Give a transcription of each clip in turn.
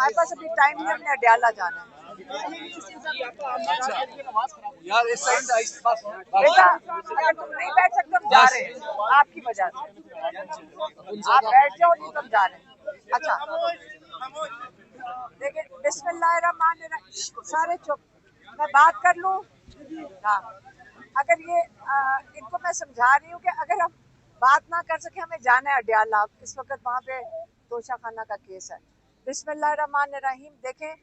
हमारे पास अभी टाइम नहीं, हमने अडयाला जाना है। यार इस साइड बेटा अगर तुम नहीं बैठ सकते हम जा रहे हैं आपकी वजह से, आप बैठ जाओ नहीं तुम जा रहे हैं। अच्छा देखिए, बिस्मिल्लाहिर्रहमानिर्रहीम, सारे चुप, मैं बात कर लूं। हाँ, अगर ये इनको मैं समझा रही हूँ कि अगर हम बात ना कर सके, हमें जाना है अडयाला, इस वक्त वहाँ पे तोशा खाना का केस है। बिस्मिल्लाहिर्रहमानिर्रहीम, देखें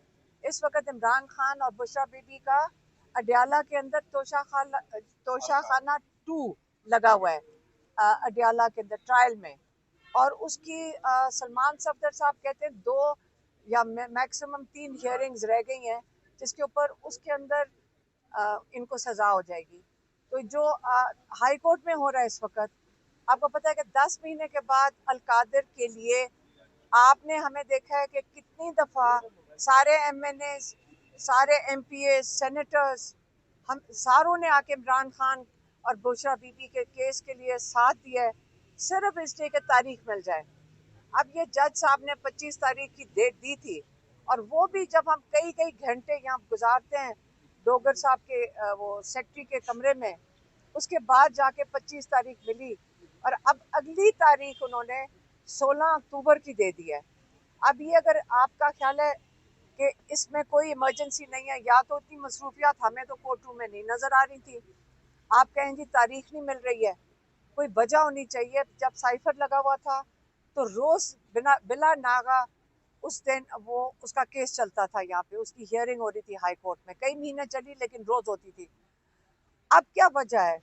इस वक्त इमरान खान और बुशरा बीबी का अडयाला के अंदर तोशा खाना 2 लगा हुआ है अडयाला के अंदर ट्रायल में, और उसकी सलमान सफदर साहब कहते हैं 2 या मैक्सिमम 3 हियरिंग्स रह गई हैं, जिसके ऊपर उसके अंदर इनको सजा हो जाएगी। तो जो हाई कोर्ट में हो रहा है इस वक्त, आपको पता है कि 10 महीने के बाद अलकादिर के लिए आपने हमें देखा है कि कितनी दफ़ा सारे MNA, सारे MPA, सेनेटर्स, हम सारों ने आके इमरान खान और बुशरा बीबी के केस के लिए साथ दिया है, सिर्फ इसलिए कि तारीख मिल जाए। अब ये जज साहब ने 25 तारीख की डेट दी थी, और वो भी जब हम कई कई घंटे यहाँ गुजारते हैं डोगर साहब के वो सेक्रेटरी के कमरे में, उसके बाद जाके 25 तारीख मिली, और अब अगली तारीख उन्होंने 16 अक्टूबर की दे दी है। अब ये अगर आपका ख्याल है कि इसमें कोई इमरजेंसी नहीं है, या तो इतनी मसरूफियात हमें तो कोर्ट रूम में नहीं नज़र आ रही थी, आप कहें जी तारीख नहीं मिल रही है, कोई वजह होनी चाहिए। जब साइफर लगा हुआ था तो रोज बिला नागा उस दिन वो उसका केस चलता था, यहाँ पे उसकी हियरिंग हो रही थी हाई कोर्ट में, कई महीने चली लेकिन रोज होती थी। अब क्या वजह है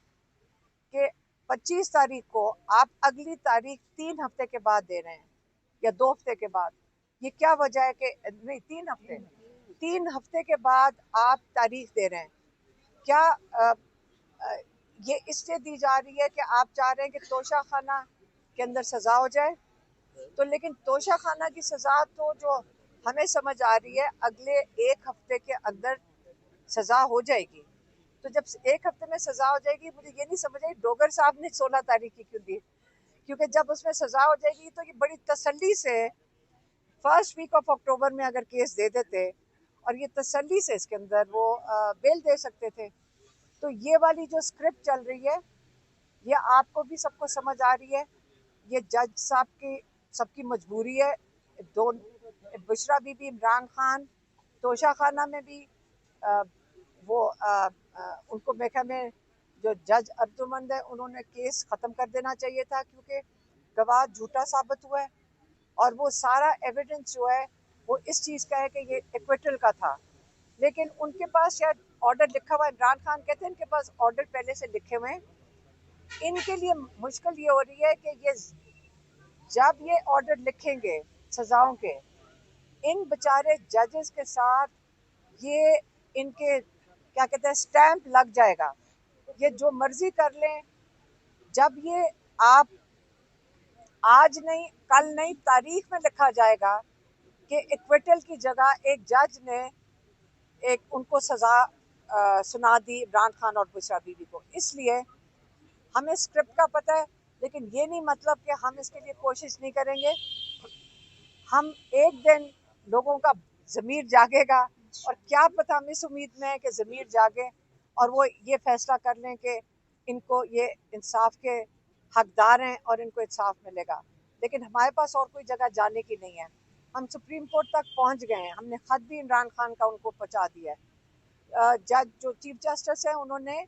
कि 25 तारीख को आप अगली तारीख 3 हफ्ते के बाद दे रहे हैं या 2 हफ्ते के बाद? ये क्या वजह है कि नहीं 3 हफ्ते के बाद आप तारीख दे रहे हैं? क्या ये इससे दी जा रही है कि आप चाह रहे हैं कि तोशा खाना के अंदर सजा हो जाए? तो लेकिन तोशा खाना की सजा तो जो हमें समझ आ रही है अगले 1 हफ्ते के अंदर सजा हो जाएगी। तो जब 1 हफ्ते में सजा हो जाएगी, मुझे ये नहीं समझ आई डोगर साहब ने 16 तारीख की क्यों दी, क्योंकि जब उसमें सजा हो जाएगी तो ये बड़ी तसल्ली से फर्स्ट वीक ऑफ अक्टूबर में अगर केस दे देते, और ये तसल्ली से इसके अंदर वो बेल दे सकते थे। तो ये वाली जो स्क्रिप्ट चल रही है, ये आपको भी सबको समझ आ रही है, ये जज साहब की सबकी मजबूरी है। दो बुशरा बीबी, इमरान खान, तोशा खाना में भी उनको मेखा में जो जज अर्जुमंद है उन्होंने केस ख़त्म कर देना चाहिए था, क्योंकि गवाह झूठा साबित हुआ है, और वो सारा एविडेंस जो है वो इस चीज़ का है कि ये एक्विटल का था। लेकिन उनके पास शायद ऑर्डर लिखा हुआ है, इमरान खान कहते हैं इनके पास ऑर्डर पहले से लिखे हुए हैं। इनके लिए मुश्किल ये हो रही है कि ये जब ये ऑर्डर लिखेंगे सजाओं के, इन बेचारे जजेस के साथ ये इनके क्या कहते हैं स्टैंप लग जाएगा, ये जो मर्जी कर लें। जब ये आप आज नहीं कल नहीं तारीख में लिखा जाएगा कि इक्विटल की जगह एक जज ने एक उनको सजा सुना दी इमरान खान और बुशरा बीबी को। इसलिए हमें स्क्रिप्ट का पता है, लेकिन ये नहीं मतलब कि हम इसके लिए कोशिश नहीं करेंगे। हम एक दिन लोगों का ज़मीर जागेगा, और क्या पता हम इस उम्मीद में है कि ज़मीर जागे और वो ये फैसला कर लें कि इनको ये इंसाफ के हकदार हैं और इनको इंसाफ मिलेगा। लेकिन हमारे पास और कोई जगह जाने की नहीं है। हम सुप्रीम कोर्ट तक पहुंच गए हैं, हमने ख़त भी इमरान खान का उनको पहुंचा दिया है। जज जो चीफ जस्टिस हैं उन्होंने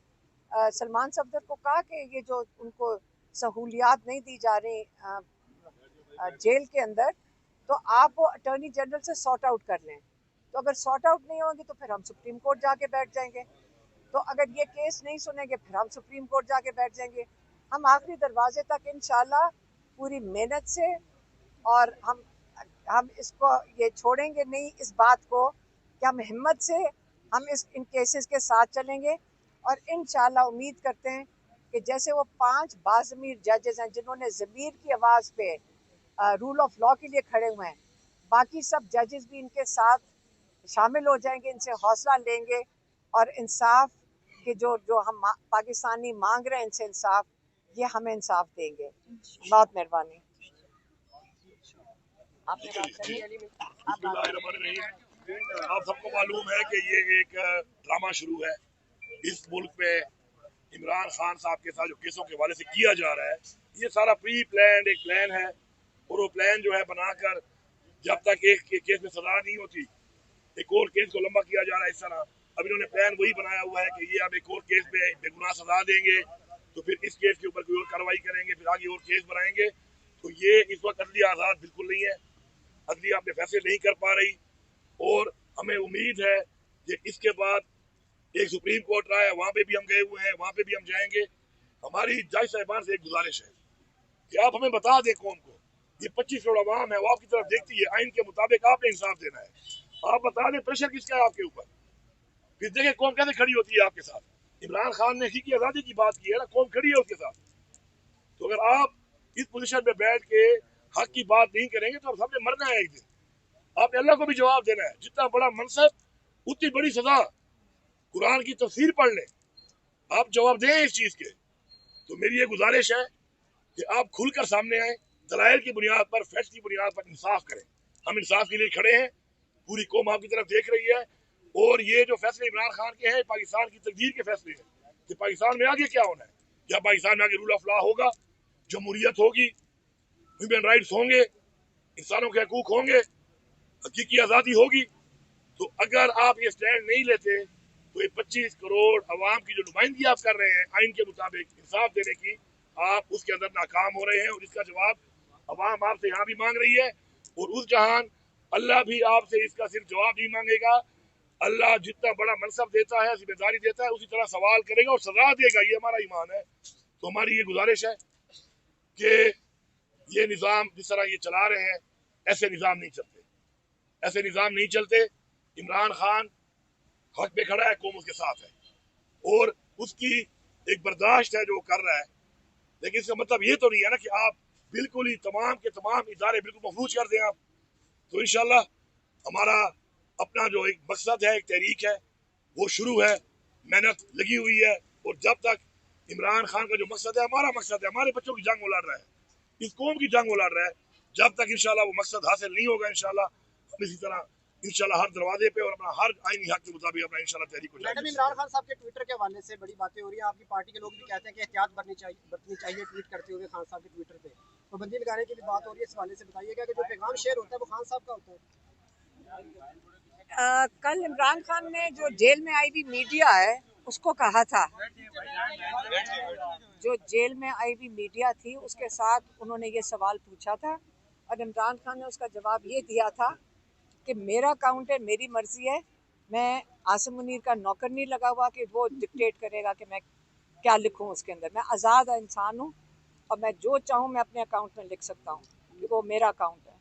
सलमान सफदर को कहा कि ये जो उनको सहूलियात नहीं दी जा रही जेल के अंदर, तो आप वो अटॉर्नी जनरल से सॉर्ट आउट कर लें। तो अगर सॉर्ट आउट नहीं होगी तो फिर हम सुप्रीम कोर्ट जाके बैठ जाएंगे। तो अगर ये केस नहीं सुनेंगे फिर हम सुप्रीम कोर्ट जाके बैठ जाएंगे। हम आखिरी दरवाजे तक इंशाल्लाह पूरी मेहनत से, और हम इसको ये छोड़ेंगे नहीं इस बात को कि हम हिम्मत से हम इन केसेस के साथ चलेंगे। और इंशाल्लाह उम्मीद करते हैं कि जैसे वो 5 बाज़मीर जजेस हैं जिन्होंने ज़मीर की आवाज़ पे रूल ऑफ लॉ के लिए खड़े हुए हैं, बाकी सब जजेस भी इनके साथ शामिल हो जाएंगे, इनसे हौसला लेंगे, और इंसाफ के जो जो हम पाकिस्तानी मांग रहे हैं इनसे इंसाफ, ये हमें इंसाफ देंगे। बहुत मेहरबानी। आपने बात करनी। बिस्मिल्लाहिर्रहमानिर्रहीम। आप सबको मालूम है कि ये एक ड्रामा शुरू है इस मुल्क में इमरान खान साहब के साथ जो केसों के हवाले से किया जा रहा है। ये सारा प्री प्लान एक प्लान है और वो प्लान जो है बनाकर जब तक एक केस में सजा नहीं होती एक और केस को लंबा किया जा रहा है। इस तरह अब इन्होंने प्लान वही बनाया हुआ है कि ये अब एक और केस में बेगुनाह सजा देंगे तो फिर इस केस के ऊपर कोई और कार्रवाई करेंगे, फिर आगे और केस बनाएंगे। तो ये इस वक्त अदलिया आज़ाद बिल्कुल नहीं है, अदलिया अपने फैसले नहीं कर पा रही और हमें उम्मीद है कि इसके बाद एक सुप्रीम कोर्ट रहा है, वहां पे भी हम गए हुए हैं, वहां पे भी हम जाएंगे। हमारी जज साहिबान से एक गुजारिश है कि आप हमें बता दें कौम को, ये 25 करोड़ आवाम है वो आपकी तरफ देखती है, आइन के मुताबिक आपने इंसाफ देना है। आप बता दें प्रेशर किसका है आपके ऊपर, फिर देखें कौम कैसे खड़ी होती है आपके साथ। इमरान खान ने हकीकी आजादी की बात की है ना, कौम खड़ी है उसके साथ। तो अगर आप इस पोजीशन में बैठ के हक की बात नहीं करेंगे तो हमने मरना है एक दिन। आपने अल्लाह को भी जवाब देना है, जितना बड़ा मनसब उतनी बड़ी सजा। कुरान की तफसीर पढ़ लें, आप जवाब दें इस चीज के। तो मेरी ये गुजारिश है कि आप खुलकर सामने आए, दलाइल की बुनियाद पर, फैक्ट की बुनियाद पर इंसाफ करें। हम इंसाफ के लिए खड़े हैं, पूरी कौम आपकी तरफ देख रही है और ये जो फैसले इमरान खान के हैं पाकिस्तान की तकदीर के फैसले हैं कि पाकिस्तान में आगे क्या होना है। क्या पाकिस्तान में आगे रूल ऑफ लॉ होगा, जमहूरियत होगी, ह्यूमन राइट्स होंगे, इंसानों के हकूक होंगे, हकीकी आज़ादी होगी। तो अगर आप ये स्टैंड नहीं लेते तो ये 25 करोड़ अवाम की जो नुमाइंदगी आप कर रहे हैं आइन के मुताबिक इंसाफ देने की, आप उसके अंदर नाकाम हो रहे हैं और इसका जवाब अवाम आपसे यहाँ भी मांग रही है और उस जहान अल्लाह भी आपसे इसका सिर्फ जवाब नहीं मांगेगा। अल्लाह जितना बड़ा मनसब देता है, जिम्मेदारी देता है, उसी तरह सवाल करेगा और सजा देगा। ये हमारा ईमान है। तो हमारी ये गुजारिश है कि ये निज़ाम जिस तरह ये चला रहे हैं ऐसे निज़ाम नहीं चलते, ऐसे निज़ाम नहीं चलते। इमरान खान हक पे खड़ा है, कौम उसके साथ है और उसकी एक बर्दाश्त है जो वो कर रहा है। लेकिन इसका मतलब ये तो नहीं है ना कि आप बिल्कुल ही तमाम के तमाम इदारे बिल्कुल मफलूज कर दें आप। तो इंशाल्लाह हमारा अपना जो एक मकसद है, एक तहरीक है, वो शुरू है, मेहनत लगी हुई है और जब तक इमरान खान का जो मकसद है, हमारा मकसद है, हमारे बच्चों की जंग वो लड़ रहा है, इस कौम की जंग वो लड़ रहा है, जब तक इंशाल्लाह वो मकसद हासिल नहीं होगा इंशाल्लाह हम इसी तरह इंशाल्लाह हर दरवाजे पे और अपना हर आईनी हक के मुताबिक अपना इंशाल्लाह तहरीक हो जाएगी। मैडम, इमरान खान साहब के ट्विटर के हवाले से बड़ी बातें हो रही है, आपकी पार्टी के लोग भी कहते हैं कि एहतियात बरतनी चाहिए ट्वीट करते हुए खान साहब के ट्विटर पे पाबंदी लगाने की भी बात हो रही है। इस हवाले से बताइएगा कि जो पैगाम शेयर होता है वो खान साहब का होता है। कल इमरान खान ने जो जेल में आई हुई मीडिया है उसको कहा था, जो जेल में आई हुई मीडिया थी उसके साथ उन्होंने ये सवाल पूछा था और इमरान खान ने उसका जवाब ये दिया था कि मेरा अकाउंट है, मेरी मर्जी है, मैं आसिम मुनीर का नौकर नहीं लगा हुआ कि वो डिक्टेट करेगा कि मैं क्या लिखूं उसके अंदर। मैं आज़ाद इंसान हूं और मैं जो चाहूं मैं अपने अकाउंट में लिख सकता हूं, वो मेरा अकाउंट है।